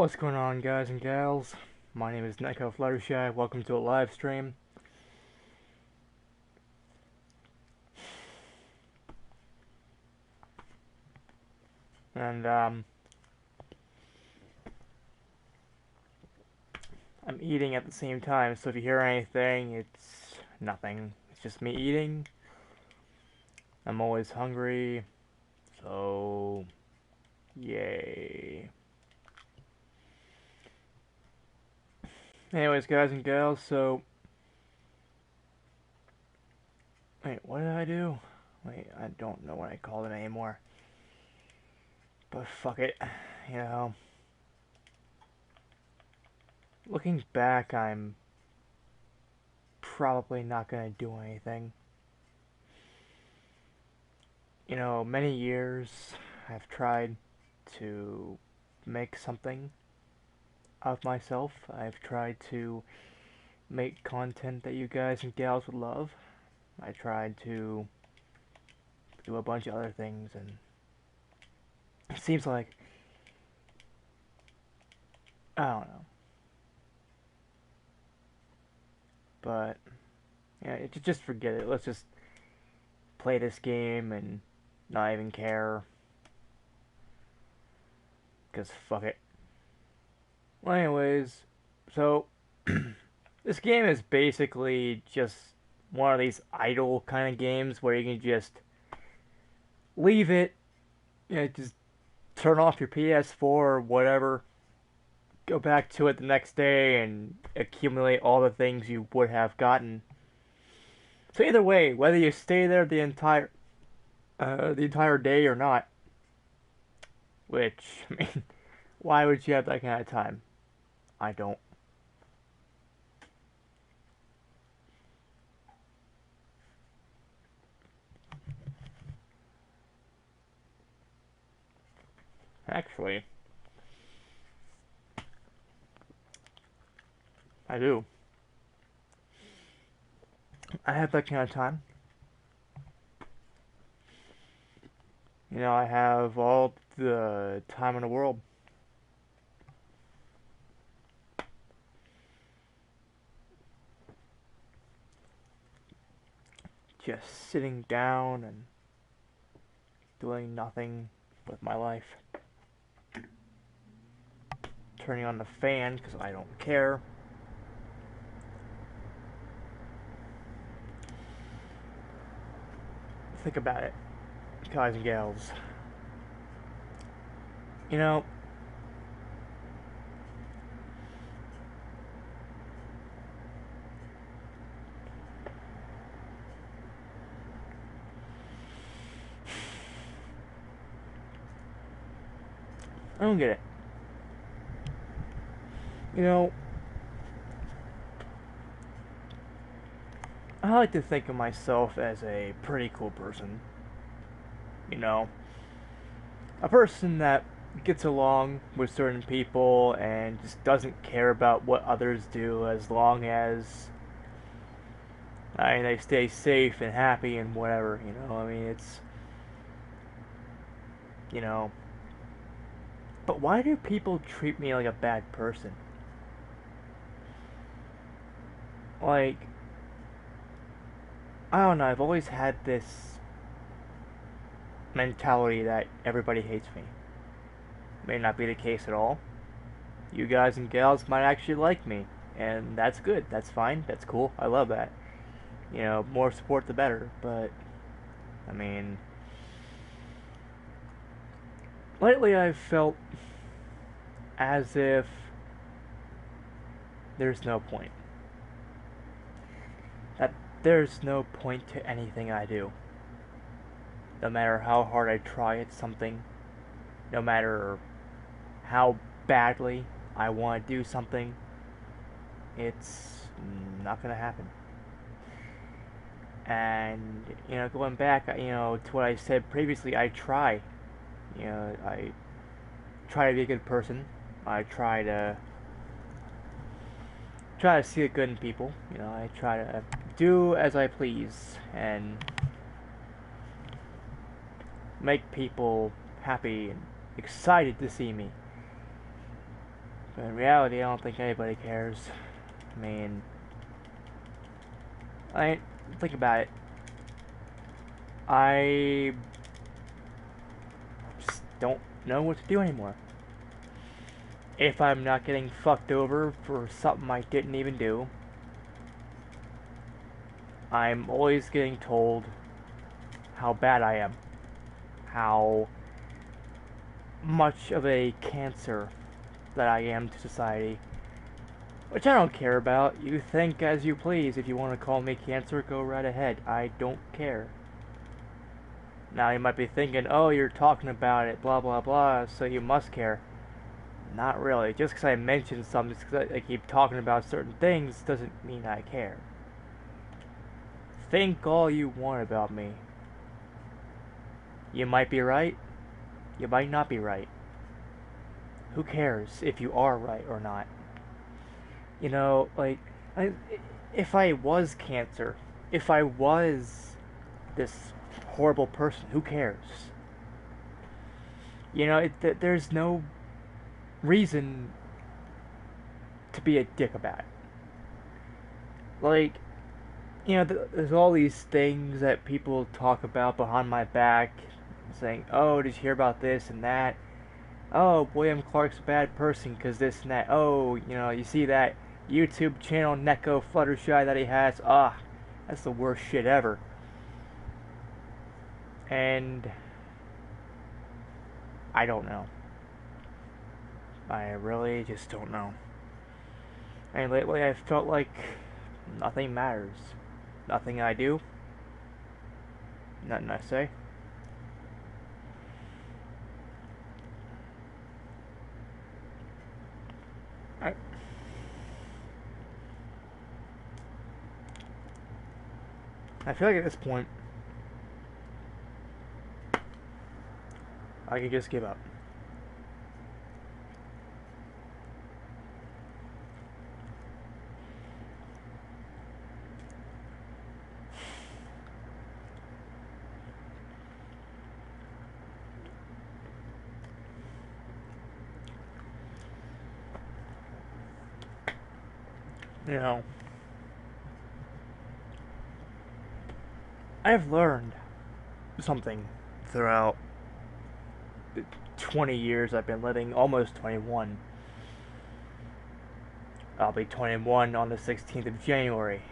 What's going on, guys and gals? My name is NekoFluttershy. Welcome to a live stream. And I'm eating at the same time, so if you hear anything, it's nothing. It's just me eating. I'm always hungry, so yay. Anyways, guys and gals, so wait, what did I do? Wait, I don't know what I called it anymore. But fuck it, you know. Looking back, I'm probably not gonna do anything. You know, many years I've tried to make something of myself. I've tried to make content that you guys and gals would love. I tried to do a bunch of other things, and it seems like, I don't know. But yeah, just forget it. Let's just play this game and not even care. Because fuck it. Well, anyways, so this game is basically just one of these idle kind of games where you can just leave it, you know, just turn off your PS4 or whatever, go back to it the next day and accumulate all the things you would have gotten. So either way, whether you stay there the entire day or not, which, I mean, why would you have that kind of time? I don't. Actually, I do. I have that kind of time. You know, I have all the time in the world. Just sitting down and doing nothing with my life. Turning on the fan because I don't care. Think about it, guys and gals. You know, I don't get it. You know, I like to think of myself as a pretty cool person. You know, a person that gets along with certain people and just doesn't care about what others do as long as they stay safe and happy and whatever, you know. I mean, it's, you know, but why do people treat me like a bad person? Like, I don't know, I've always had this mentality that everybody hates me. May not be the case at all. You guys and gals might actually like me, and that's good. That's fine. That's cool. I love that. You know, more support the better. But I mean, lately I've felt as if there's no point. That there's no point to anything I do. No matter how hard I try at something, no matter how badly I want to do something, it's not gonna happen. And, you know, going back, you know, to what I said previously, I try. You know, I try to be a good person. I try to see the good in people. You know, I try to do as I please and make people happy and excited to see me. But in reality, I don't think anybody cares. I mean, think about it. I just don't know what to do anymore. If I'm not getting fucked over for something I didn't even do, I'm always getting told how bad I am, how much of a cancer that I am to society, which I don't care about. You think as you please. If you want to call me cancer, go right ahead. I don't care. Now you might be thinking, oh, you're talking about it, blah blah blah, so you must care. Not really. Just because I mention something, just because I keep talking about certain things, doesn't mean I care. Think all you want about me. You might be right, you might not be right. Who cares if you are right or not? You know, like, if I was cancer, if I was this horrible person, who cares? You know, there's no reason to be a dick about it. Like, you know, there's all these things that people talk about behind my back, saying, oh, did you hear about this and that? Oh, William Clark's a bad person because this and that. Oh, you know, you see that YouTube channel NekoFluttershy that he has? Ah, that's the worst shit ever. And I don't know. I really just don't know. And lately I felt like nothing matters. Nothing I do, nothing I say. I feel like at this point, I could just give up. You know, I've learned something throughout the 20 years I've been living, almost 21. I'll be 21 on the 16th of January.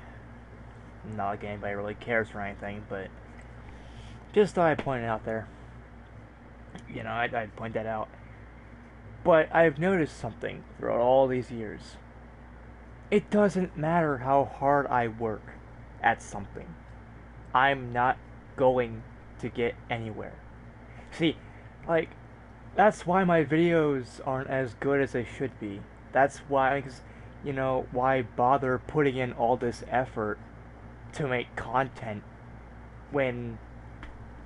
Not like anybody really cares or anything, but just thought I'd point it out there. You know, I'd point that out. But I've noticed something throughout all these years. It doesn't matter how hard I work at something. I'm not going to get anywhere. See, like, that's why my videos aren't as good as they should be. That's why, cause, you know, why bother putting in all this effort to make content when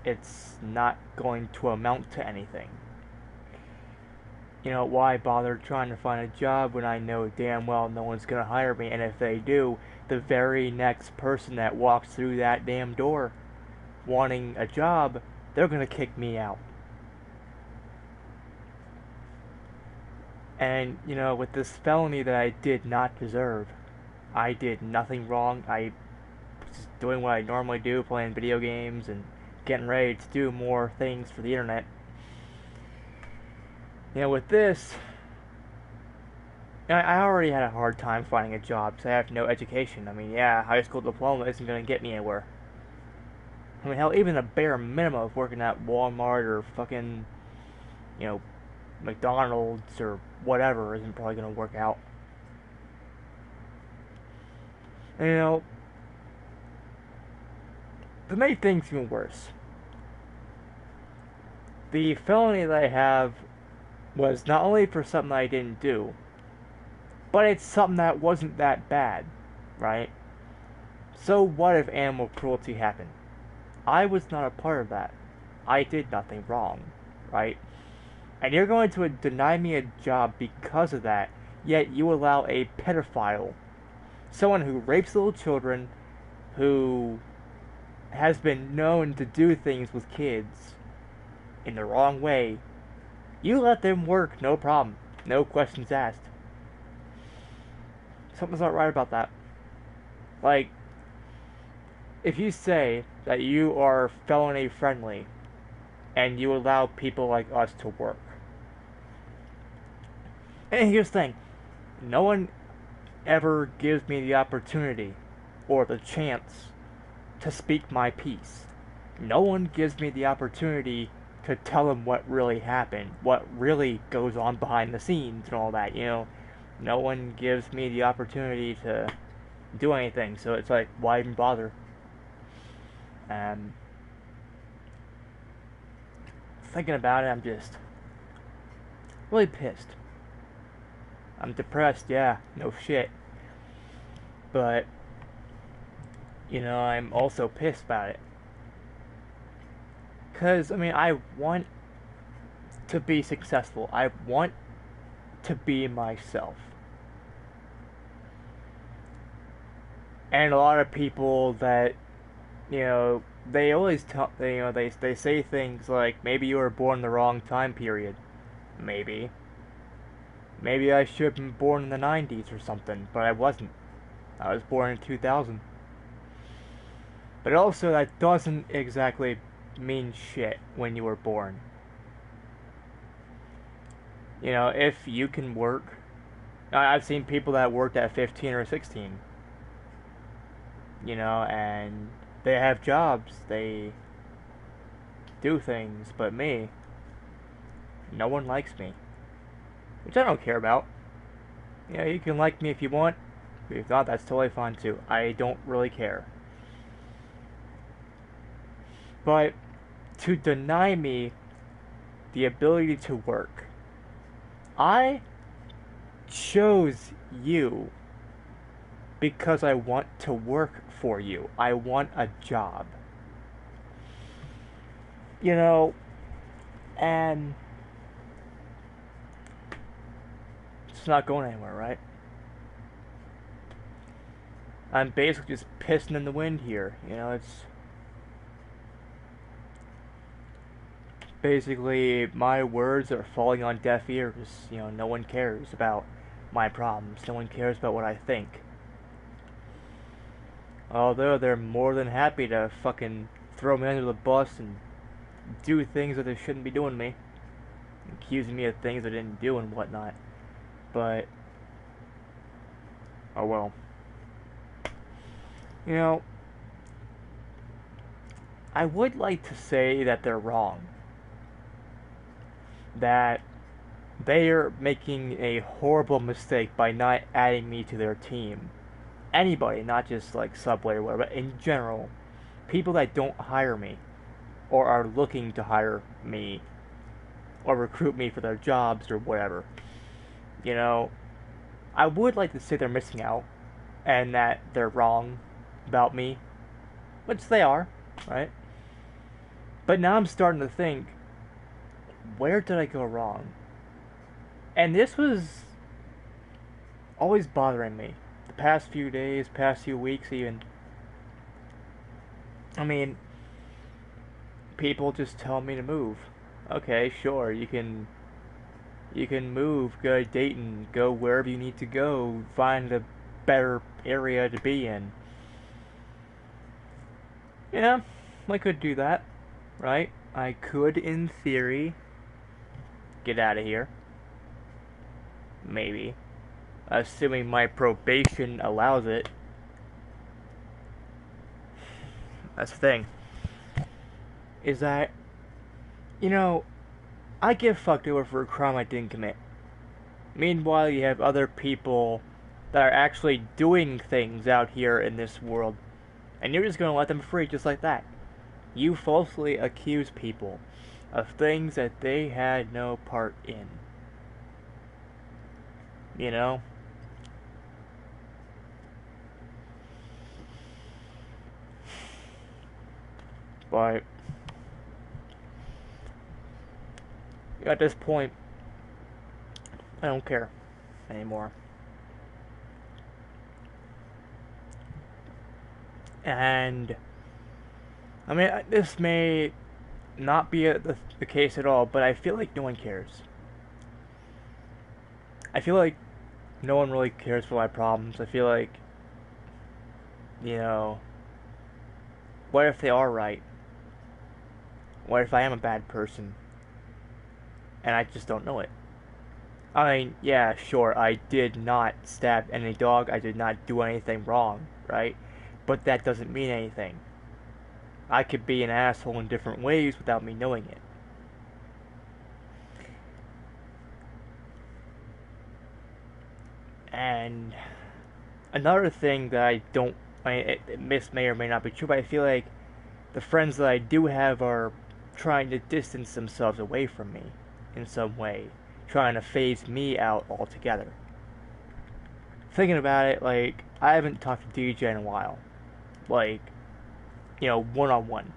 it's not going to amount to anything? You know, why bother trying to find a job when I know damn well no one's gonna hire me, and if they do, the very next person that walks through that damn door wanting a job, they're gonna kick me out. And, you know, with this felony that I did not deserve, I did nothing wrong. I was just doing what I normally do, playing video games and getting ready to do more things for the internet. You know, with this, I already had a hard time finding a job because I have no education. I mean, yeah, high school diploma isn't going to get me anywhere. I mean, hell, even the bare minimum of working at Walmart or fucking, you know, McDonald's or whatever isn't probably going to work out. And, you know, to make things even worse, the felony that I have was not only for something I didn't do, but it's something that wasn't that bad, right? So what if animal cruelty happened? I was not a part of that. I did nothing wrong, right? And you're going to deny me a job because of that, yet you allow a pedophile, someone who rapes little children, who has been known to do things with kids in the wrong way, you let them work, no problem. No questions asked. Something's not right about that. Like, if you say that you are felony friendly and you allow people like us to work, and here's the thing, no one ever gives me the opportunity or the chance to speak my piece. No one gives me the opportunity to tell them what really happened, what really goes on behind the scenes and all that, you know. No one gives me the opportunity to do anything, so it's like, why even bother? Um, Thinking about it, I'm just really pissed. I'm depressed, yeah, no shit. But, you know, I'm also pissed about it. Because, I mean, I want to be successful. I want to be myself. And a lot of people that, you know, they always tell, you know, they say things like, maybe you were born in the wrong time period. Maybe. Maybe I should have been born in the 90s or something, but I wasn't. I was born in 2000. But also, that doesn't exactly mean shit when you were born. You know, if you can work, I've seen people that worked at 15 or 16, you know, and they have jobs, they do things, but me, no one likes me, which I don't care about. You know, you can like me if you want, but if not, that's totally fine too. I don't really care. But to deny me the ability to work, I chose you because I want to work for you. I want a job. You know, and it's not going anywhere, right? I'm basically just pissing in the wind here. You know, it's basically my words are falling on deaf ears. You know, no one cares about my problems. No one cares about what I think. Although they're more than happy to fucking throw me under the bus and do things that they shouldn't be doing me, accusing me of things I didn't do and whatnot. But, oh well. You know, I would like to say that they're wrong. That they are making a horrible mistake by not adding me to their team. Anybody, not just like Subway or whatever, but in general, people that don't hire me or are looking to hire me or recruit me for their jobs or whatever. You know, I would like to say they're missing out and that they're wrong about me, which they are, right? But now I'm starting to think, where did I go wrong? And this was always bothering me. The past few days, past few weeks even. I mean, people just tell me to move. Okay, sure, you can move, go to Dayton, go wherever you need to go, find a better area to be in. Yeah, I could do that, right? I could, in theory, get out of here. Maybe. Assuming my probation allows it. That's the thing. Is that, you know, I get fucked over for a crime I didn't commit. Meanwhile, you have other people that are actually doing things out here in this world, and you're just gonna let them free just like that. You falsely accuse people of things that they had no part in. You know? But at this point, I don't care anymore. And I mean, this may not be the case at all, but I feel like no one cares. I feel like no one really cares for my problems. I feel like, you know, what if they are right? What if I am a bad person and I just don't know it? I mean, yeah, sure, I did not stab any dog. I did not do anything wrong, right? But that doesn't mean anything. I could be an asshole in different ways without me knowing it. And another thing that I don't, this may or may not be true, but I feel like the friends that I do have are trying to distance themselves away from me in some way, trying to phase me out altogether. Thinking about it, like, I haven't talked to DJ in a while. Like, one on one.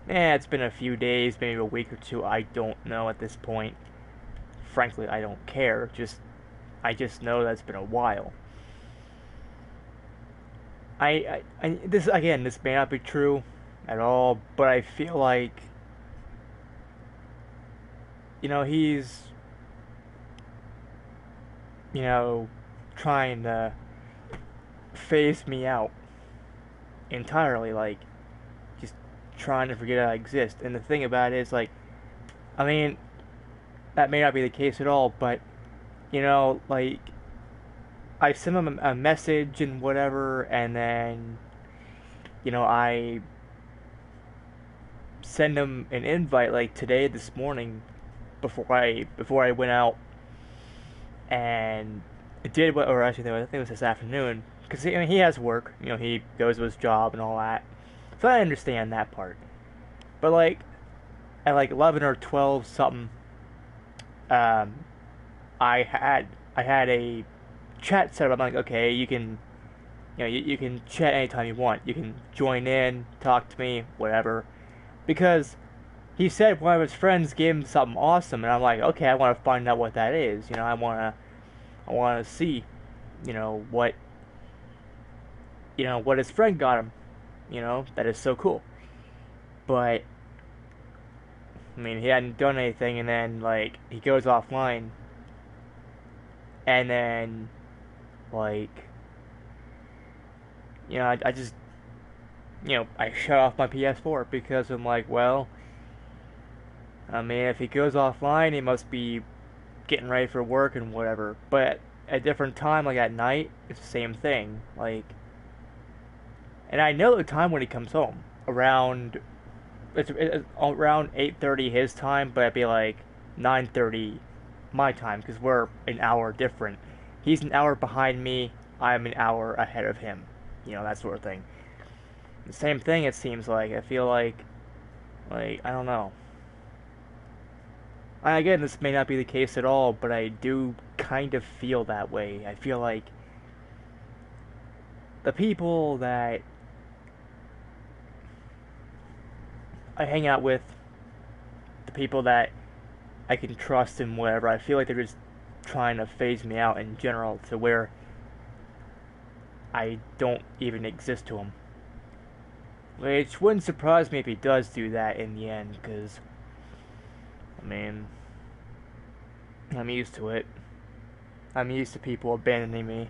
It's been a few days, maybe a week or two, I don't know at this point. Frankly, I don't care. I just know that it's been a while. This again, this may not be true at all, but I feel like, he's, you know, trying to phase me out entirely, like, just trying to forget I exist. And the thing about it is, like, I mean, that may not be the case at all, but, like, I send him a message and whatever, and then, I send him an invite, like, today, this morning, before I went out, and it did what, or actually, I think it was this afternoon, because he has work, he goes to his job and all that, so I understand that part. But like at like 11 or 12 something, um, I had a chat set up. I'm like, okay, you can you can chat anytime you want. You can join in, talk to me, whatever. Because he said one of his friends gave him something awesome, and I'm like, okay, I want to find out what that is. I want to see, what what his friend got him. That is so cool. But I mean, he hadn't done anything, and then like he goes offline, and then like I just I shut off my PS4 because I'm like, well, I mean, if he goes offline, he must be getting ready for work and whatever. But at a different time, like at night, it's the same thing. Like, and I know the time when he comes home around it's around 8:30 his time, but it'd be like 9:30 my time because we're an hour different. He's an hour behind me. I'm an hour ahead of him. That sort of thing. The same thing. It seems like I feel like I don't know. Again, this may not be the case at all, but I do kind of feel that way. I feel like the people that I hang out with, the people that I can trust and whatever, I feel like they're just trying to phase me out in general to where I don't even exist to him. Which wouldn't surprise me if he does do that in the end, because, I mean, I'm used to it. I'm used to people abandoning me.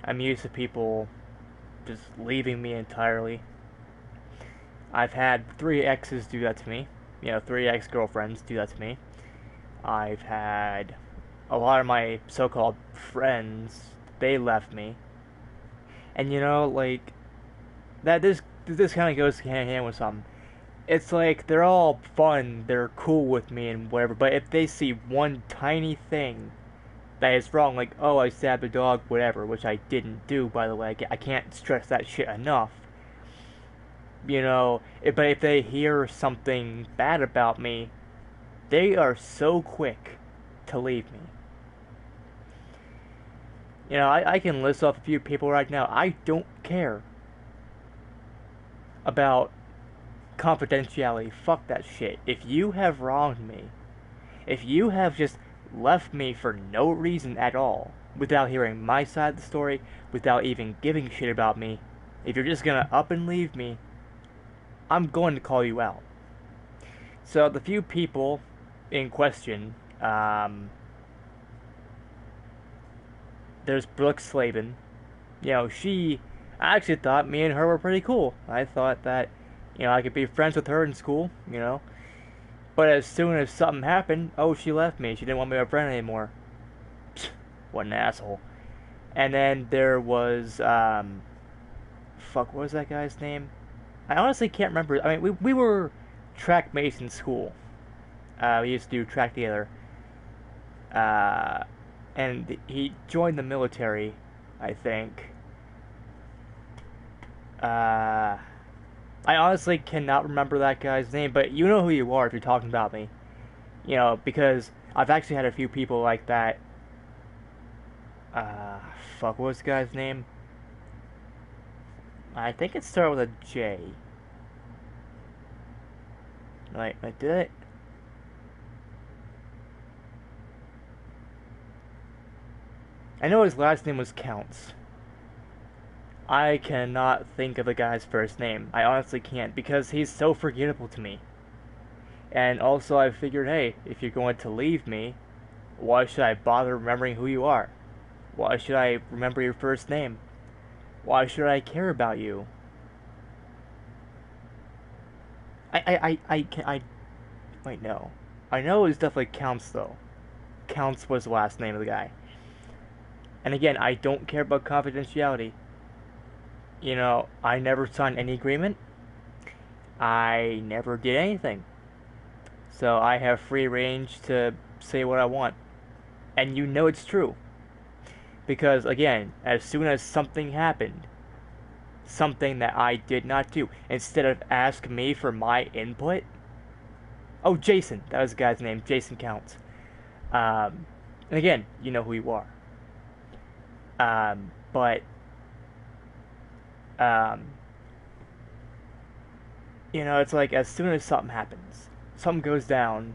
I'm used to people just leaving me entirely. I've had 3 exes do that to me. 3 ex-girlfriends do that to me. I've had a lot of my so-called friends, they left me. And like, that this kind of goes hand in hand with something. It's like, they're all fun, they're cool with me and whatever, but if they see one tiny thing that is wrong, like, oh, I stabbed a dog, whatever, which I didn't do, by the way, I can't stress that shit enough. But if they hear something bad about me, they are so quick to leave me. I can list off a few people right now. I don't care about confidentiality. Fuck that shit. If you have wronged me, if you have just left me for no reason at all, without hearing my side of the story, without even giving a shit about me, if you're just gonna up and leave me, I'm going to call you out. So the few people in question, there's Brooke Slavin. I actually thought me and her were pretty cool. I thought that, I could be friends with her in school. But as soon as something happened, oh, she left me. She didn't want me to be a friend anymore. What an asshole. And then there was, fuck, what was that guy's name? I honestly can't remember. I mean, we were track mates in school. We used to do track together. And he joined the military, I think. I honestly cannot remember that guy's name, but you know who you are if you're talking about me. Because I've actually had a few people like that. Fuck, what was the guy's name? I think it started with a J. Like did it? I know his last name was Counts. I cannot think of the guy's first name. I honestly can't because he's so forgettable to me. And also I figured, hey, if you're going to leave me, why should I bother remembering who you are? Why should I remember your first name? Why should I care about you? Wait, no. I know it was definitely Counts, though. Counts was the last name of the guy. And again, I don't care about confidentiality. I never signed any agreement. I never did anything. So I have free range to say what I want. And it's true. Because, again, as soon as something happened, something that I did not do, instead of ask me for my input, oh, Jason, that was the guy's name, Jason Counts. And again, you know who you are. But, it's like as soon as something happens, something goes down,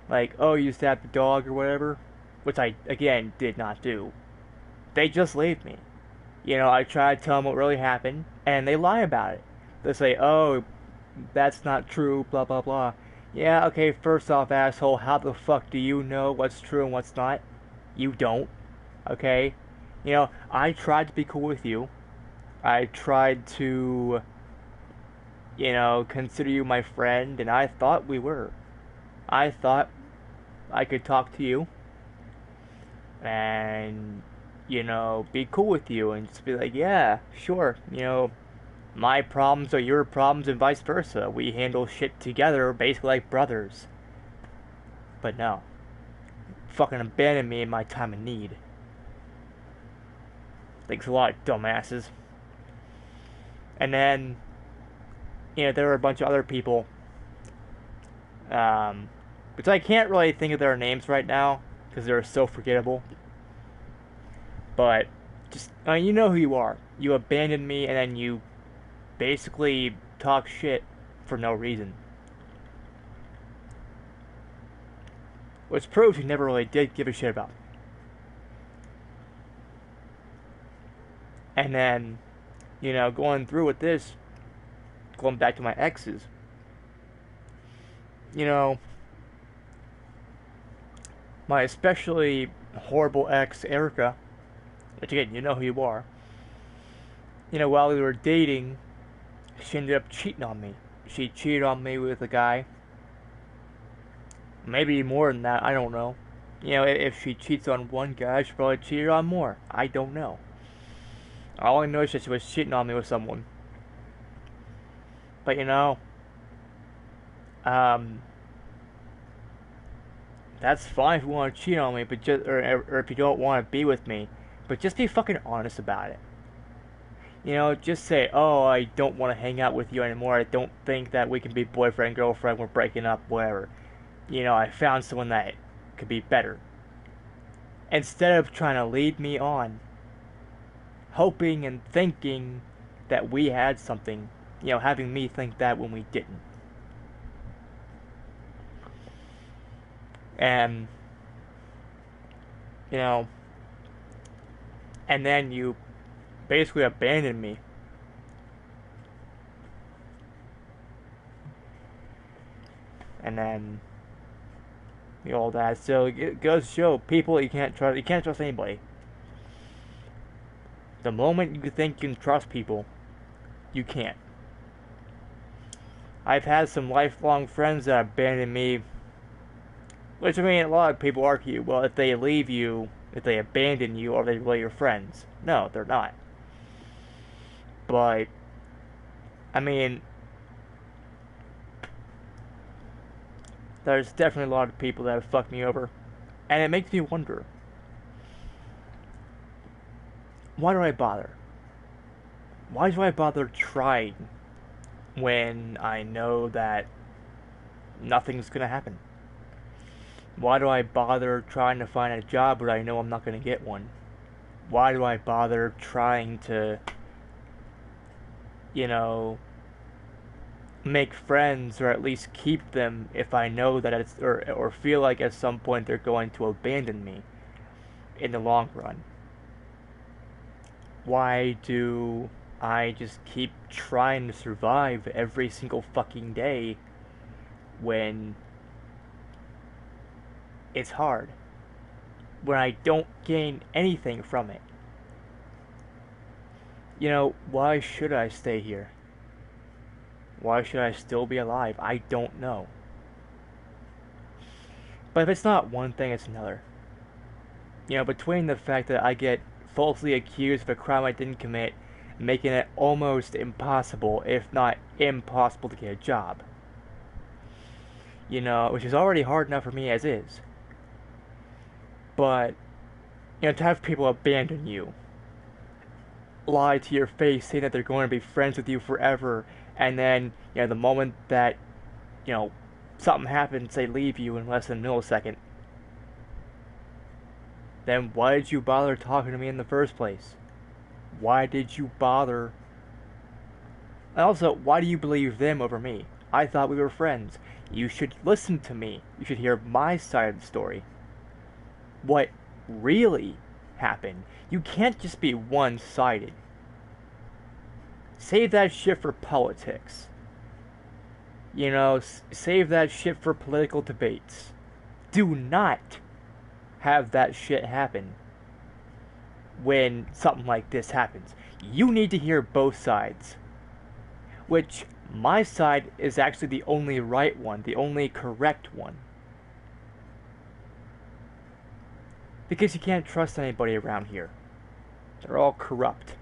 like, oh, you stabbed the dog or whatever, which I, again, did not do. They just leave me. I try to tell them what really happened, and they lie about it. They say, oh, that's not true, blah, blah, blah. Yeah, okay, first off, asshole, how the fuck do you know what's true and what's not? You don't, okay? I tried to be cool with you. I tried to, consider you my friend, and I thought we were. I thought I could talk to you, and be cool with you and just be like, yeah, sure, my problems are your problems and vice versa. We handle shit together, basically like brothers. But no. Fucking abandon me in my time of need. Thanks a lot, dumbasses. And then, there were a bunch of other people, which I can't really think of their names right now, because they're so forgettable. But just you know who you are. You abandoned me and then you basically talk shit for no reason. Which proves you never really did give a shit about me. And then, going through with this, going back to my exes, my especially horrible ex, Erica, which again, you know who you are. While we were dating, she ended up cheating on me. She cheated on me with a guy. Maybe more than that, I don't know. If she cheats on one guy, she probably cheated on more. I don't know. All I know is that she was cheating on me with someone. But that's fine if you want to cheat on me, but or if you don't want to be with me, but just be fucking honest about it. Just say, oh, I don't want to hang out with you anymore. I don't think that we can be boyfriend, girlfriend. We're breaking up, whatever. I found someone that could be better. Instead of trying to lead me on, hoping and thinking that we had something, having me think that when we didn't. And, and then you basically abandoned me. And then all that. So it goes to show people you can't trust anybody. The moment you think you can trust people, you can't. I've had some lifelong friends that abandoned me, which I mean, a lot of people argue, well, if they leave you, if they abandon you, are they really your friends? No, they're not. But, I mean, there's definitely a lot of people that have fucked me over. And it makes me wonder, why do I bother? Why do I bother trying when I know that nothing's gonna happen? Why do I bother trying to find a job where I know I'm not gonna get one? Why do I bother trying to, you know, make friends or at least keep them if I know that it's or feel like at some point they're going to abandon me in the long run? Why do I just keep trying to survive every single fucking day when it's hard? When I don't gain anything from it? You know, why should I stay here? Why should I still be alive? I don't know. But if it's not one thing, it's another. You know, between the fact that I get falsely accused of a crime I didn't commit, making it almost impossible, if not impossible, to get a job. You know, which is already hard enough for me as is. But, you know, to have people abandon you, lie to your face, saying that they're going to be friends with you forever, and then, you know, the moment that, you know, something happens, they leave you in less than a millisecond. Then why did you bother talking to me in the first place? Why did you bother? And also, why do you believe them over me? I thought we were friends. You should listen to me. You should hear my side of the story. What really happened. You can't just be one-sided. Save that shit for politics. You know, save that shit for political debates. Do not have that shit happen when something like this happens. You need to hear both sides. Which, my side is actually the only right one, the only correct one. Because you can't trust anybody around here. They're all corrupt.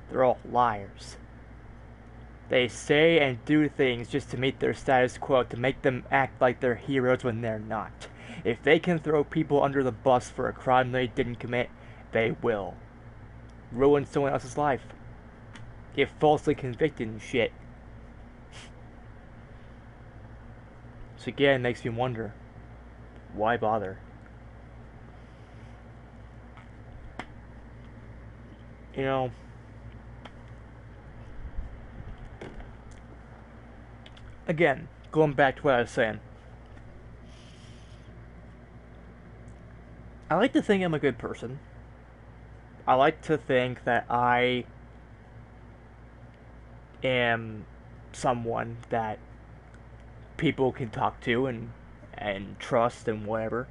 They're all liars. They say and do things just to meet their status quo, to make them act like they're heroes when they're not. If they can throw people under the bus for a crime they didn't commit, they will. Ruin someone else's life. Get falsely convicted and shit. So again, it makes me wonder, why bother? You know, again, going back to what I was saying, I like to think I'm a good person. I like to think that I am someone that people can talk to and trust and whatever.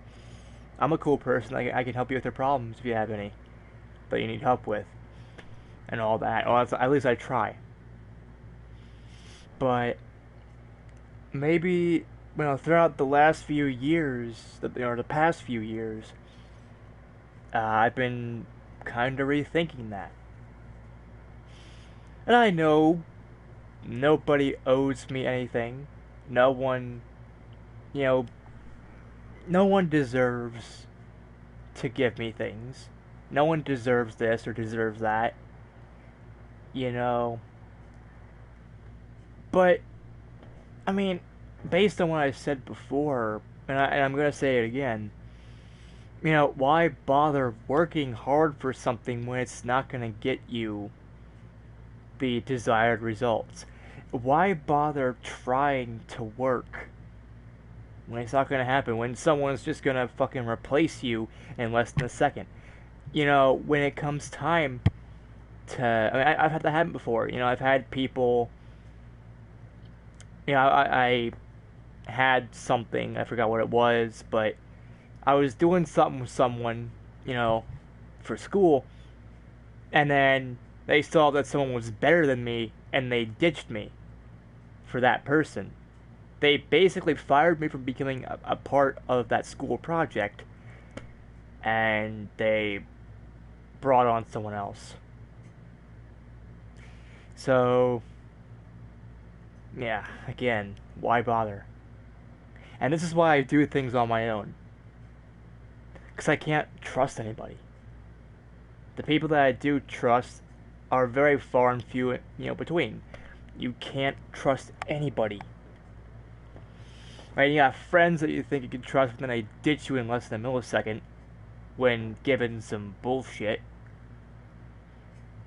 I'm a cool person. I can help you with your problems if you have any that you need help with and all that. Or at least I try. But maybe, you know, throughout the last few years, the past few years, I've been kind of rethinking that. And I know nobody owes me anything. No one, you know, no one deserves to give me things. No one deserves this or deserves that. You know. But, I mean, based on what I said before, and I'm going to say it again, you know, why bother working hard for something when it's not going to get you the desired results? Why bother trying to work when it's not going to happen, when someone's just going to fucking replace you in less than a second? You know, when it comes time to... I mean, I've had that happen before. You know, I've had people... You know, I had something, I forgot what it was, but I was doing something with someone, you know, for school, And then they saw that someone was better than me and they ditched me for that person. They basically fired me from becoming a part of that school project and they brought on someone else. So, yeah, again, why bother? And this is why I do things on my own. Because I can't trust anybody. The people that I do trust are very far and few, between. You can't trust anybody. Right? You got friends that you think you can trust, but then they ditch you in less than a millisecond when given some bullshit.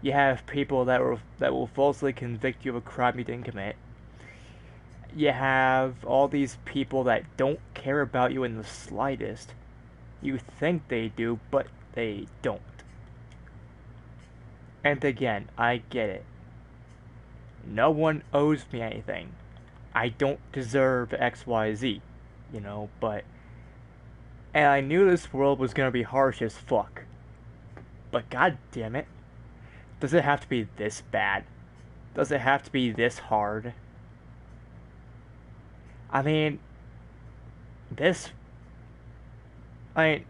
You have people that will falsely convict you of a crime you didn't commit. You have all these people that don't care about you in the slightest. You think they do, but they don't. And again, I get it. No one owes me anything. I don't deserve XYZ, but... And I knew this world was gonna be harsh as fuck. But god damn it. Does it have to be this bad? Does it have to be this hard? I mean...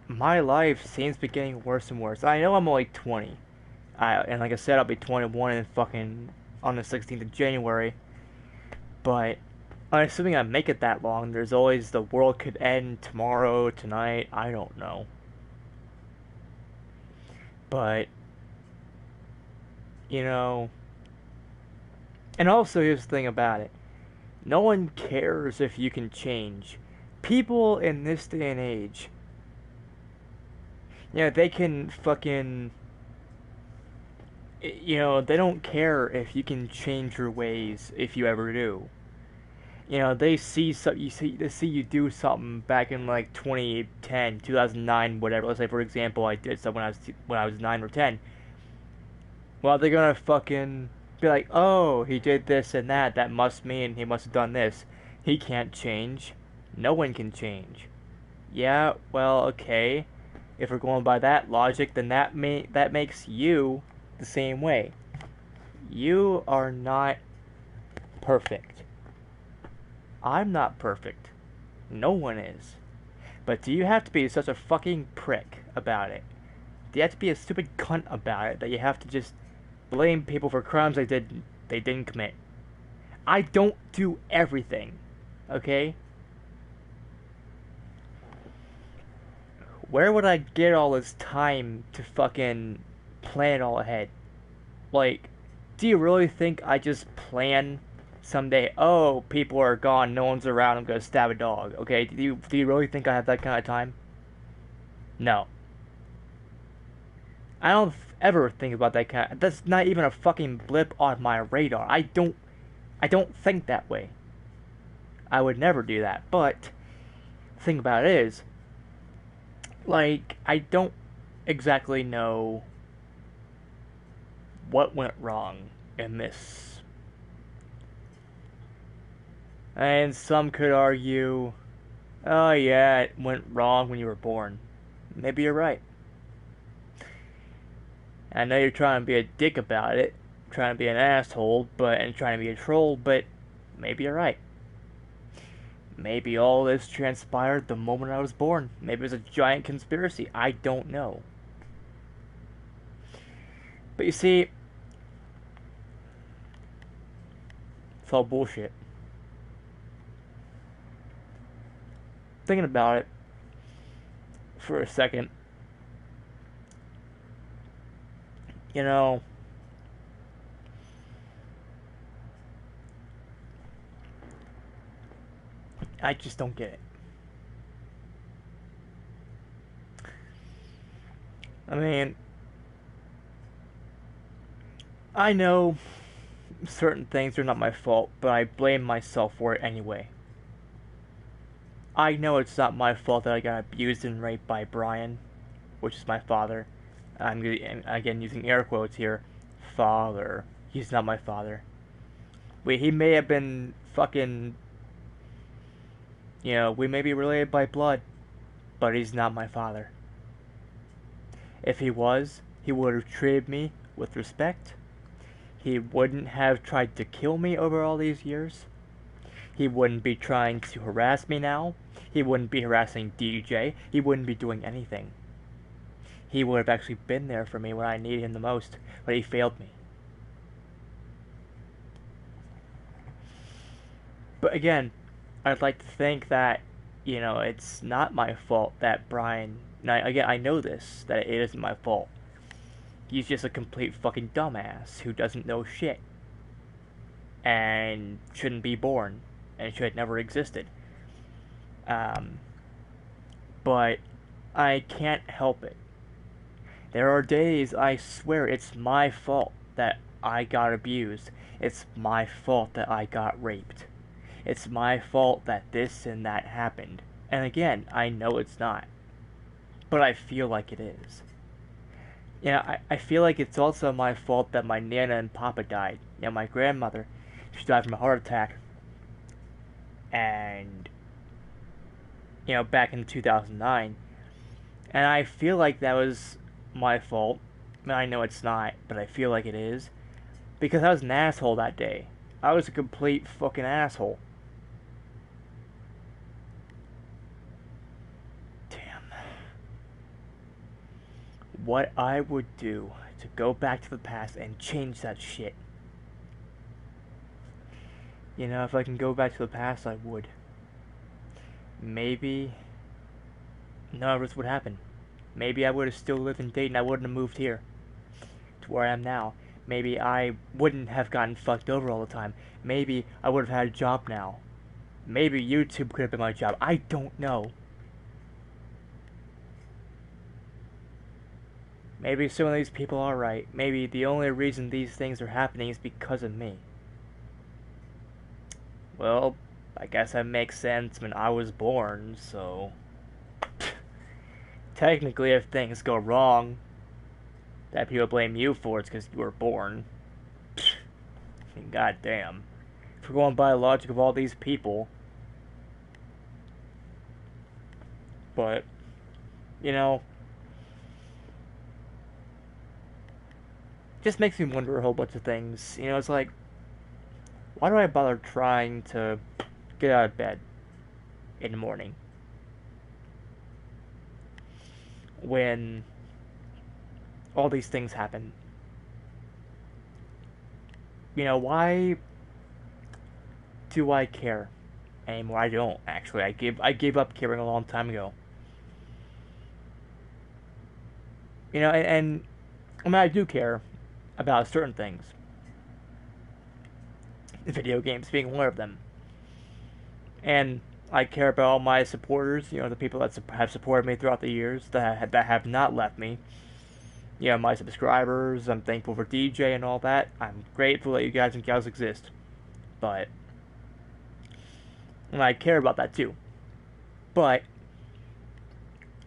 my life seems to be getting worse and worse. I know I'm only 20. And like I said, I'll be 21 and fucking on the 16th of January. But I'm assuming I make it that long. There's always the world could end tomorrow, tonight. I don't know. But, and also here's the thing about it. No one cares if you can change. People in this day and age, they can fucking... they don't care if you can change your ways if you ever do. They see you do something back in like 2010, 2009, whatever. Let's say for example, I did something when I was 9 or 10. Well, they're gonna fucking be like, "Oh, he did this and that. That must mean he must have done this. He can't change. No one can change." Yeah, well, okay. If we're going by that logic, then that makes you the same way. You are not perfect. I'm not perfect. No one is. But do you have to be such a fucking prick about it? Do you have to be a stupid cunt about it that you have to just blame people for crimes they didn't commit? I don't do everything. Okay? Where would I get all this time to fucking plan it all ahead? Like, do you really think I just plan someday, oh, people are gone, no one's around, I'm gonna stab a dog, okay? Do you really think I have that kind of time? No. I don't ever think about that kind of... That's not even a fucking blip on my radar. I don't think that way. I would never do that, but the thing about it is, like, I don't exactly know what went wrong in this. And some could argue, oh yeah, it went wrong when you were born. Maybe you're right. I know you're trying to be a dick about it, trying to be an asshole, and trying to be a troll, but maybe you're right. Maybe all this transpired the moment I was born. Maybe it was a giant conspiracy. I don't know. But you see, it's all bullshit. Thinking about it for a second, I just don't get it. I mean, I know certain things are not my fault, but I blame myself for it anyway. I know it's not my fault that I got abused and raped by Brian, which is my father. I'm again using air quotes here. Father. He's not my father. He may have been fucking... we may be related by blood, but he's not my father. If he was, he would have treated me with respect. He wouldn't have tried to kill me over all these years. He wouldn't be trying to harass me now. He wouldn't be harassing DJ. He wouldn't be doing anything. He would have actually been there for me when I needed him the most, but he failed me. But again, I'd like to think that, it's not my fault that Brian. Again, I know this, that it isn't my fault. He's just a complete fucking dumbass who doesn't know shit. And shouldn't be born. And should have never existed. But I can't help it. There are days I swear it's my fault that I got abused. It's my fault that I got raped. It's my fault that this and that happened. And again, I know it's not. But I feel like it is. I feel like it's also my fault that my Nana and Papa died. My grandmother, she died from a heart attack. And, back in 2009. And I feel like that was my fault. I know it's not, but I feel like it is. Because I was an asshole that day. I was a complete fucking asshole. What I would do to go back to the past and change that shit. If I can go back to the past, I would. Maybe none of this would happen. Maybe I would have still lived in Dayton. I wouldn't have moved here to where I am now. Maybe I wouldn't have gotten fucked over all the time. Maybe I would have had a job now. Maybe YouTube could have been my job. I don't know. Maybe some of these people are right. Maybe the only reason these things are happening is because of me. Well, I guess that makes sense when I was born, so... Technically, if things go wrong, that people blame you for, it's because you were born. God damn. If we're going by the logic of all these people... But, just makes me wonder a whole bunch of things. It's like, why do I bother trying to get out of bed in the morning when all these things happen? Why do I care anymore? I don't, actually. I gave up caring a long time ago. And I do care about certain things. Video games being one of them. And I care about all my supporters, the people that have supported me throughout the years, that have not left me. My subscribers, I'm thankful for DJ and all that. I'm grateful that you guys and gals exist. But, and I care about that too. But,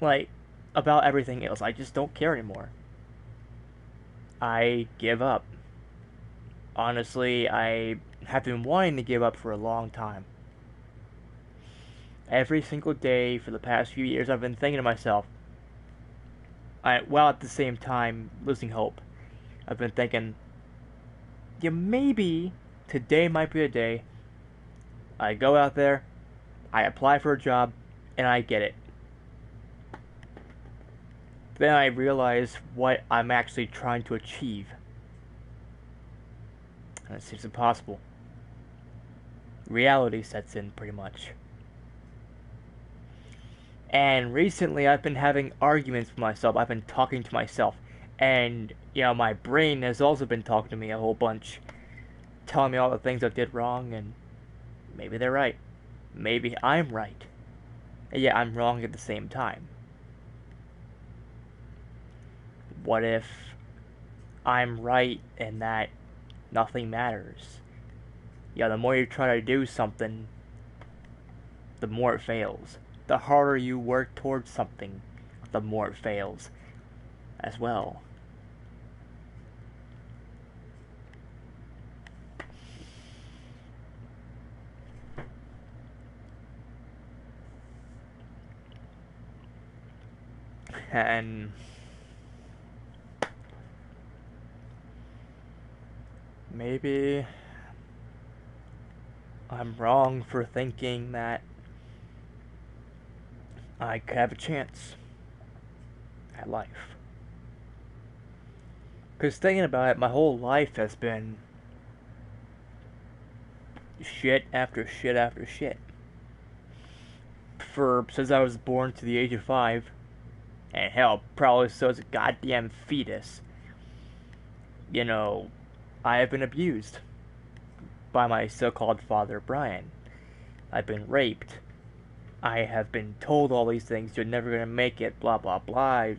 about everything else, I just don't care anymore. I give up. Honestly, I have been wanting to give up for a long time. Every single day for the past few years, I've been thinking to myself, while at the same time losing hope, I've been thinking, maybe today might be a day I go out there, I apply for a job, and I get it. Then I realize what I'm actually trying to achieve. And it seems impossible. Reality sets in, pretty much. And recently I've been having arguments with myself. I've been talking to myself. And, my brain has also been talking to me a whole bunch. Telling me all the things I did wrong, and maybe they're right. Maybe I'm right. And yet I'm wrong at the same time. What if I'm right in that nothing matters? The more you try to do something, the more it fails. The harder you work towards something, the more it fails as well. And maybe I'm wrong for thinking that I could have a chance at life. Because thinking about it, my whole life has been shit after shit after shit. Since I was born to the age of 5, and hell, probably so as a goddamn fetus, you know, I have been abused by my so-called father, Brian. I've been raped. I have been told all these things, you're never gonna make it, blah blah blah.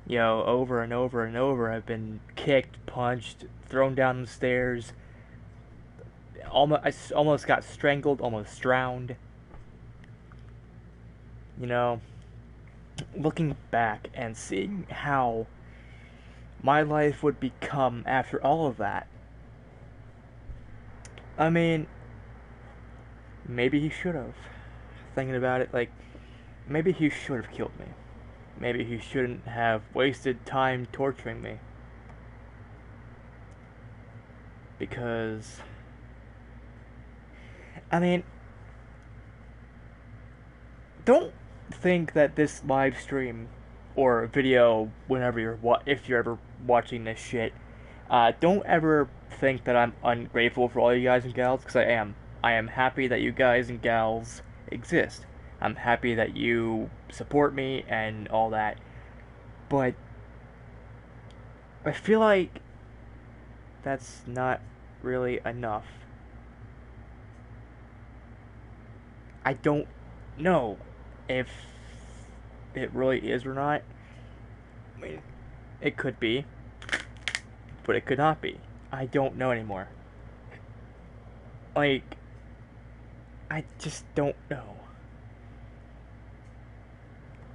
You know, over and over and over, I've been kicked, punched, thrown down the stairs. I almost got strangled, almost drowned. You know, looking back and seeing how my life would become after all of that. I mean, maybe he should have. Thinking about it, like, maybe he should have killed me. Maybe he shouldn't have wasted time torturing me. Because, I mean, don't think that this live stream or video, if you're ever watching this shit, don't ever think that I'm ungrateful for all you guys and gals, because I am. I am happy that you guys and gals exist. I'm happy that you support me and all that. But I feel like that's not really enough. I don't know if it really is or not. I mean, it could be, but it could not be. I don't know anymore. Like, I just don't know.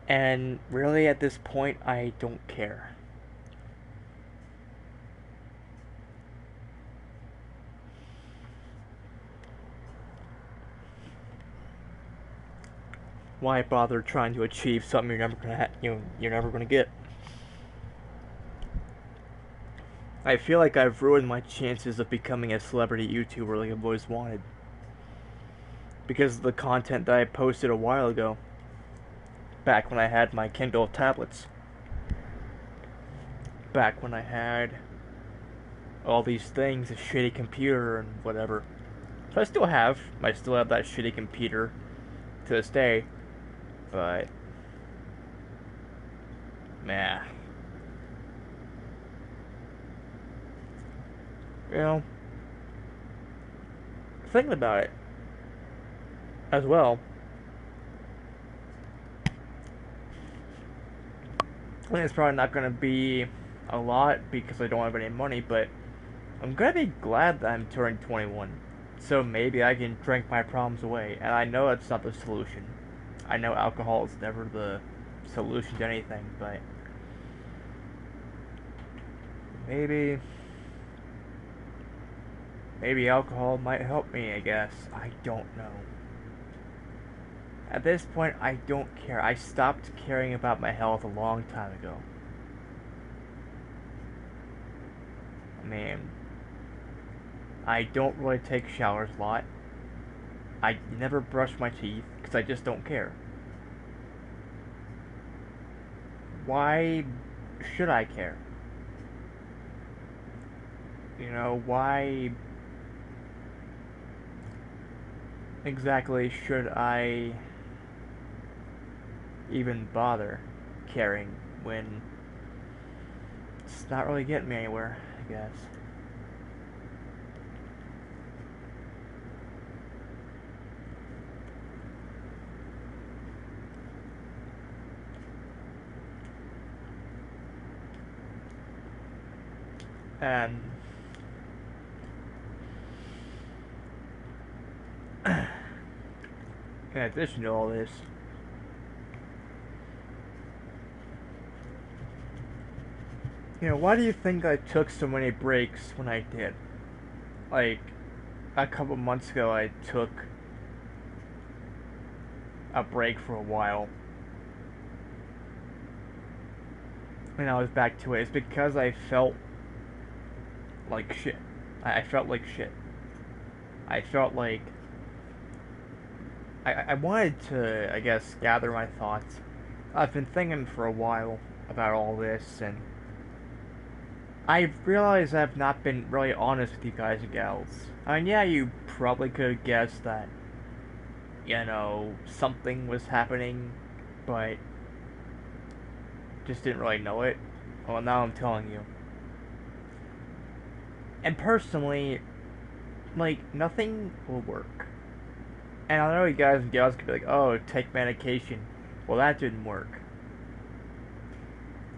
And really, at this point, I don't care. Why bother trying to achieve something you're never gonna get? I feel like I've ruined my chances of becoming a celebrity YouTuber like I've always wanted. Because of the content that I posted a while ago. Back when I had my Kindle tablets. Back when I had all these things, a shitty computer and whatever. So I still have that shitty computer to this day. But, man. You know, thinking about it as well, I think it's probably not going to be a lot because I don't have any money, but I'm going to be glad that I'm turning 21. So maybe I can drink my problems away. And I know that's not the solution. I know alcohol is never the solution to anything, but maybe alcohol might help me, I guess. I don't know. At this point, I don't care. I stopped caring about my health a long time ago. I mean, I don't really take showers a lot. I never brush my teeth because I just don't care. Why should I care? You know, why exactly should I even bother caring when it's not really getting me anywhere, I guess. And in addition to all this, you know, why do you think I took so many breaks when I did? Like, a couple months ago I took a break for a while. And I was back to it. It's because I felt like shit. I felt like shit. I felt like I wanted to, I guess, gather my thoughts. I've been thinking for a while about all this, and I realize I've not been really honest with you guys and gals. I mean, yeah, you probably could have guessed that, something was happening, but just didn't really know it. Well, now I'm telling you. And personally, like, nothing will work. And I know you guys and gals could be like, oh, take medication. Well, that didn't work.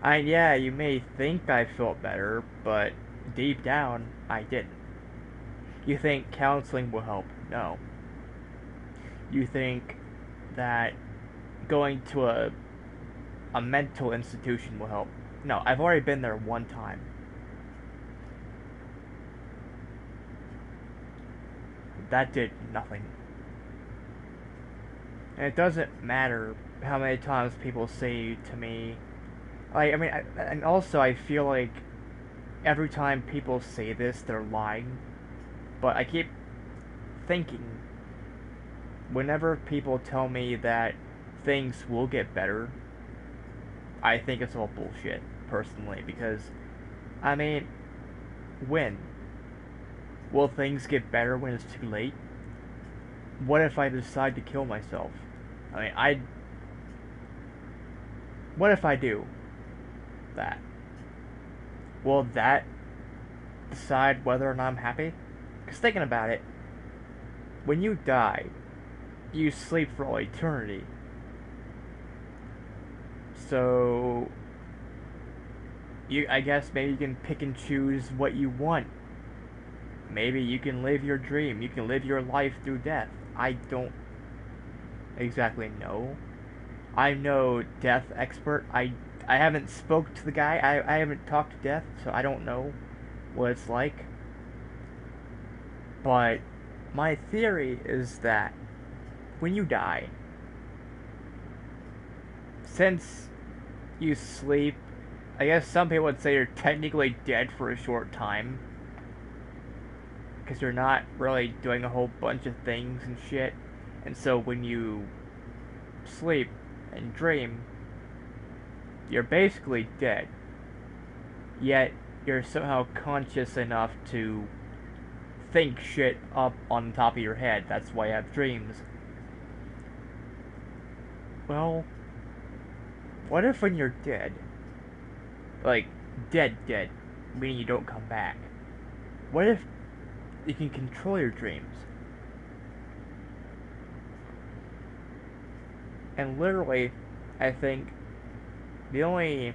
Yeah, you may think I felt better, but deep down, I didn't. You think counseling will help? No. You think that going to a mental institution will help? No, I've already been there one time. That did nothing. And it doesn't matter how many times people say to me, and also I feel like every time people say this, they're lying. But I keep thinking, whenever people tell me that things will get better, I think it's all bullshit, personally, because, I mean, when? Will things get better when it's too late? What if I decide to kill myself? What if I do that? Will that decide whether or not I'm happy? Because thinking about it, when you die, you sleep for all eternity. So, I guess maybe you can pick and choose what you want. Maybe you can live your dream. You can live your life through death. I don't exactly know. I'm no death expert. I haven't spoke to the guy. I haven't talked to death, so I don't know what it's like. But my theory is that when you die, since you sleep, I guess some people would say you're technically dead for a short time, because you're not really doing a whole bunch of things and shit. And so when you sleep and dream, you're basically dead. Yet you're somehow conscious enough to think shit up on top of your head. That's why you have dreams. Well, what if when you're dead, like dead, meaning you don't come back, what if you can control your dreams? And literally, I think the only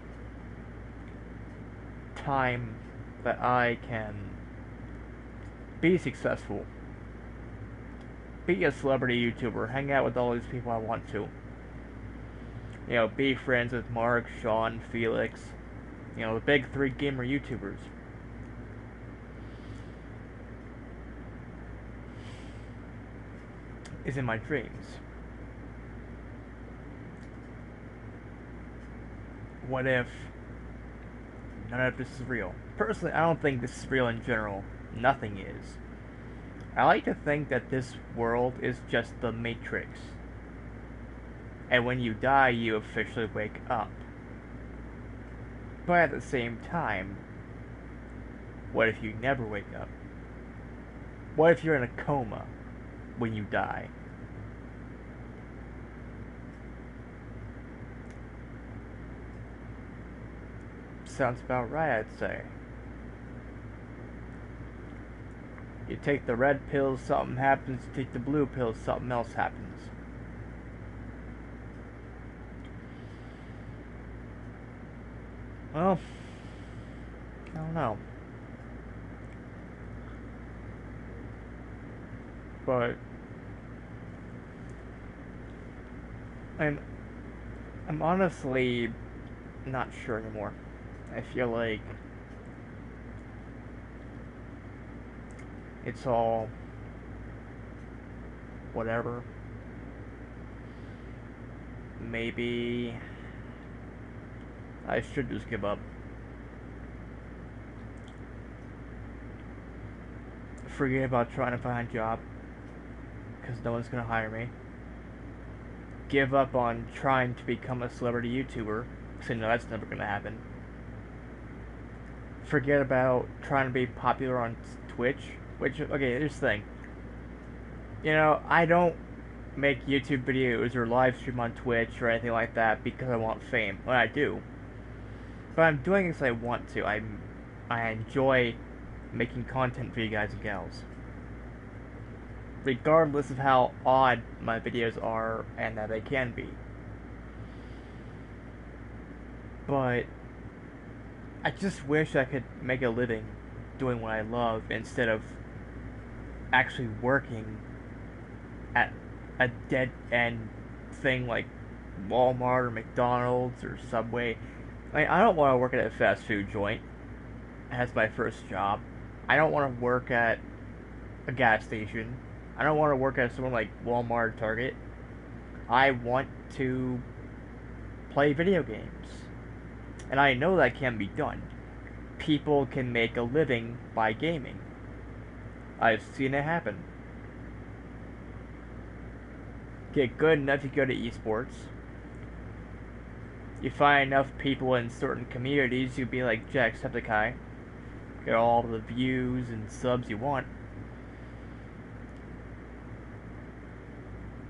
time that I can be successful, be a celebrity YouTuber, hang out with all these people I want to, be friends with Mark, Sean, Felix, the big three gamer YouTubers. Is in my dreams. What if none of this is real? Personally, I don't think this is real in general. Nothing is. I like to think that this world is just the Matrix. And when you die, you officially wake up. But at the same time, what if you never wake up? What if you're in a coma when you die? Sounds about right, I'd say. You take the red pill, something happens. You take the blue pill, something else happens. Well, I don't know. But I'm honestly not sure anymore. I feel like it's all whatever. Maybe I should just give up. forget about trying to find a job because no one's gonna hire me. Give up on trying to become a celebrity YouTuber, so no, that's never gonna happen. Forget about trying to be popular on Twitch, which, okay, here's the thing. You know, I don't make YouTube videos or live stream on Twitch or anything like that because I want fame. Well, I do. But I'm doing it because I want to. I enjoy making content for you guys and gals. Regardless of how odd my videos are and that they can be. But I just wish I could make a living doing what I love instead of actually working at a dead end thing like Walmart or McDonald's or Subway. I mean, I don't want to work at a fast food joint as my first job. I don't want to work at a gas station. I don't want to work at someone like Walmart or Target. I want to play video games. And I know that can be done. People can make a living by gaming. I've seen it happen. Get good enough, you go to esports. You find enough people in certain communities, you'd be like Jacksepticeye. Get all the views and subs you want.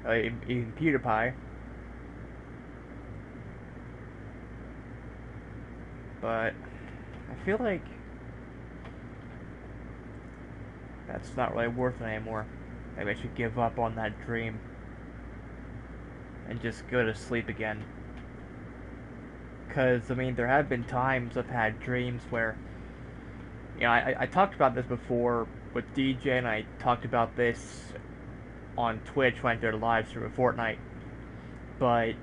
Even PewDiePie. But I feel like that's not really worth it anymore. Maybe I should give up on that dream and just go to sleep again. Because, I mean, there have been times I've had dreams where, you know, I talked about this before with DJ, and I talked about this on Twitch when I did a live stream of Fortnite. But,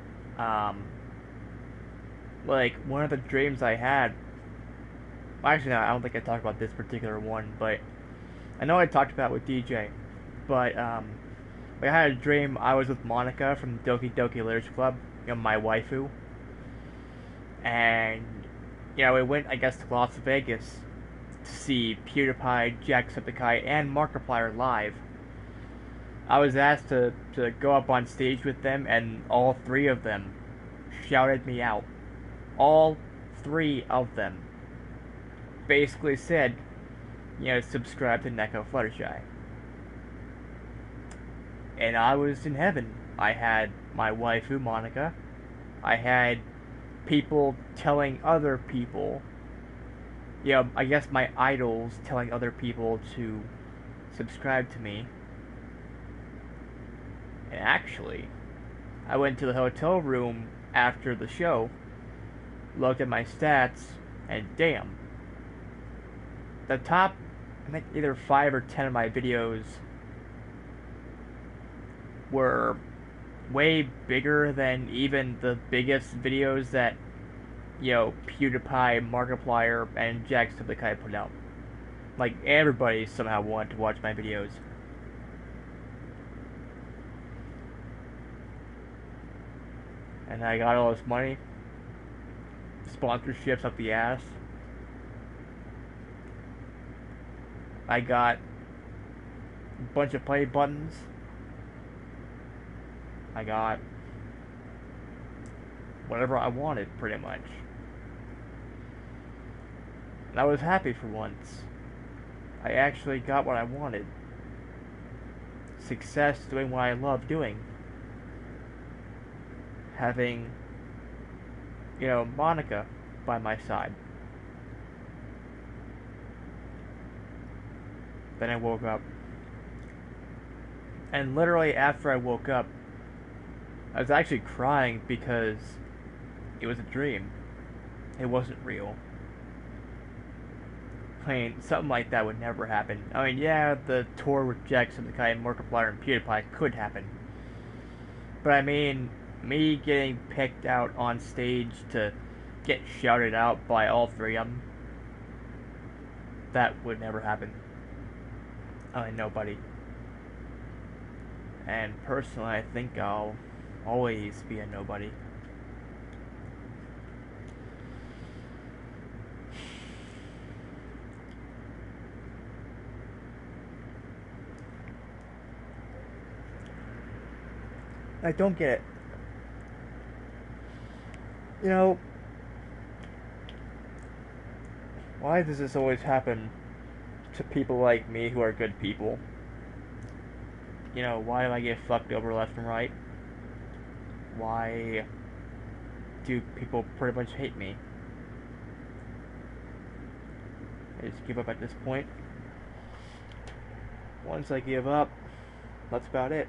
like, one of the dreams I had, well, actually, no, I don't think I talked about this particular one, but I know I talked about it with DJ, but, I had a dream I was with Monica from Doki Doki Literature Club, you know, my waifu, and, you know, we went, I guess, to Las Vegas to see PewDiePie, Jacksepticeye, and Markiplier live. I was asked to go up on stage with them, and all three of them shouted me out. All three of them basically said, you know, subscribe to NekoFluttershy. And I was in heaven. I had my waifu, Monica. I had people telling other people, you know, I guess my idols telling other people to subscribe to me. And actually, I went to the hotel room after the show, looked at my stats, and damn. The top, I think either 5 or 10 of my videos were way bigger than even the biggest videos that, you know, PewDiePie, Markiplier, and Jacksepticeye put out. Like, everybody somehow wanted to watch my videos. And I got all this money. Sponsorships up the ass. I got a bunch of play buttons. I got whatever I wanted, pretty much. And I was happy for once. I actually got what I wanted. Success doing what I love doing. Having, you know, Monica by my side. Then I woke up. And literally after I woke up, I was actually crying because it was a dream. It wasn't real. I mean, something like that would never happen. I mean, yeah, the tour with Jacksepticeye and Markiplier and PewDiePie could happen. But I mean, me getting picked out on stage to get shouted out by all three of them, that would never happen. I mean, nobody. And personally, I think I'll always be a nobody. I don't get it. You know, why does this always happen to people like me who are good people? You know, why do I get fucked over left and right? Why do people pretty much hate me? I just give up at this point. Once I give up, that's about it.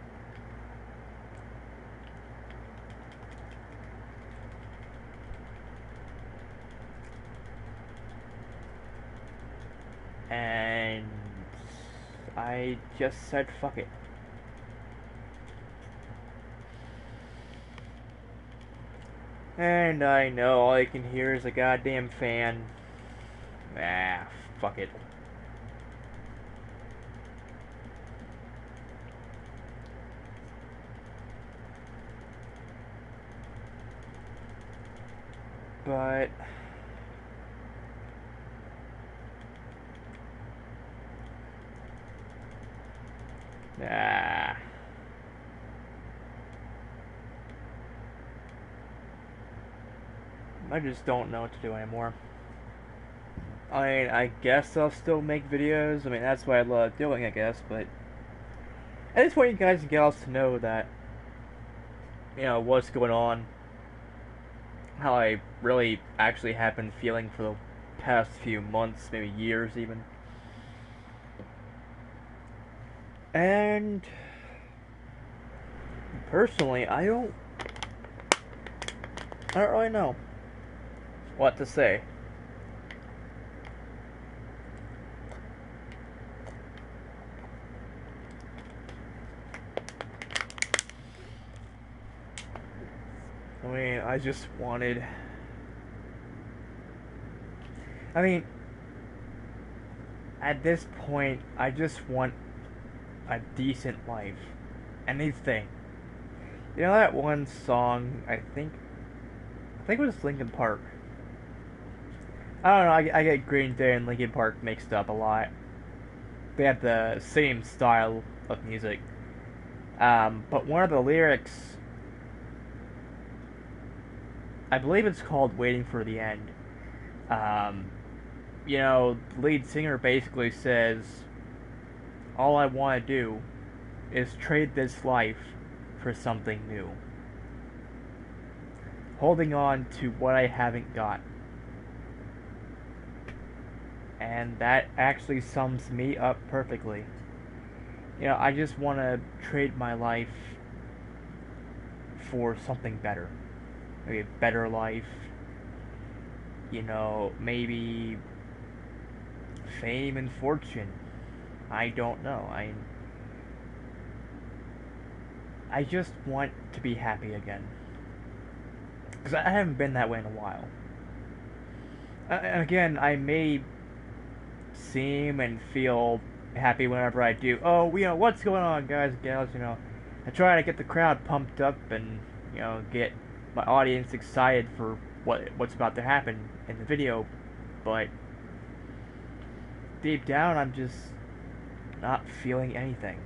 And I just said fuck it. And I know all you can hear is a goddamn fan. Ah, fuck it. But ah, I just don't know what to do anymore. I mean, I guess I'll still make videos. I mean, that's what I love doing, I guess. But I just want you guys and gals to know that, you know, what's going on. How I really actually have been feeling for the past few months, maybe years even. And personally, I don't really know what to say. I mean, I just wanted... I mean, at this point, I just want a decent life. Anything. You know that one song, I think it was Linkin Park. I don't know, I get Green Day and Linkin Park mixed up a lot. They have the same style of music. But one of the lyrics, I believe it's called Waiting for the End. You know, the lead singer basically says, all I want to do is trade this life for something new. Holding on to what I haven't got. And that actually sums me up perfectly. You know, I just want to trade my life for something better. Maybe a better life. You know, maybe fame and fortune. I don't know. I just want to be happy again. Because I haven't been that way in a while. And again, I may seem and feel happy whenever I do. Oh, you know, what's going on, guys and gals? You know, I try to get the crowd pumped up and, you know, get my audience excited for what's about to happen in the video. But deep down, I'm just not feeling anything.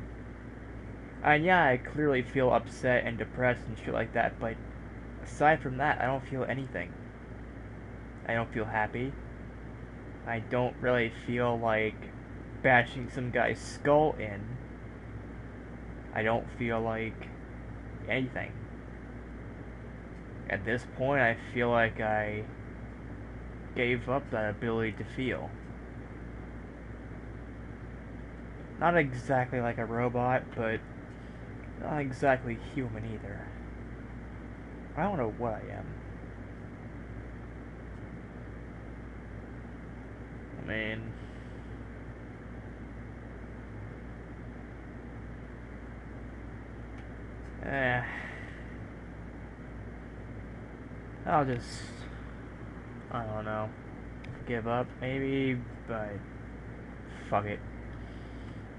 And yeah, I clearly feel upset and depressed and shit like that, but aside from that, I don't feel anything. I don't feel happy. I don't really feel like bashing some guy's skull in. I don't feel like anything. At this point, I feel like I gave up that ability to feel. Not exactly like a robot, but not exactly human either. I don't know what I am. I mean... I'll just... I don't know. Give up, maybe, but... Fuck it.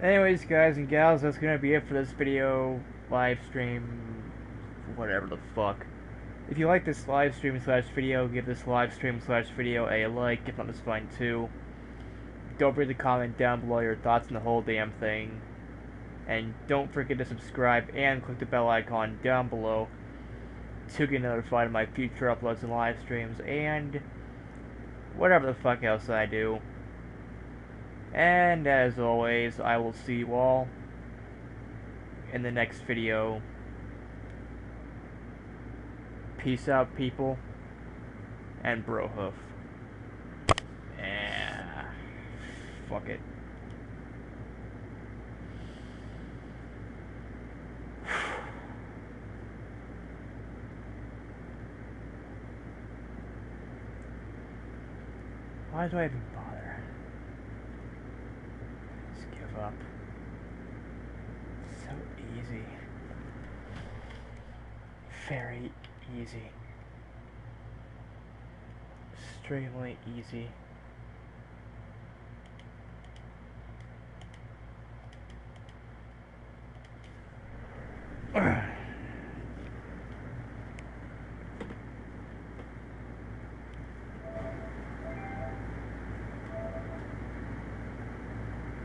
Anyways, guys and gals, that's gonna be it for this video, live stream, whatever the fuck. If you like this live stream slash video, give this live stream slash video a like, if not, that's fine too. Don't forget to comment down below your thoughts on the whole damn thing. And don't forget to subscribe and click the bell icon down below to get notified of my future uploads and live streams and whatever the fuck else I do. And as always, I will see you all in the next video. Peace out, people, and brohoof. Fuck it. Why do I even bother? Just give up. So easy. Very easy. Extremely easy. Ugh.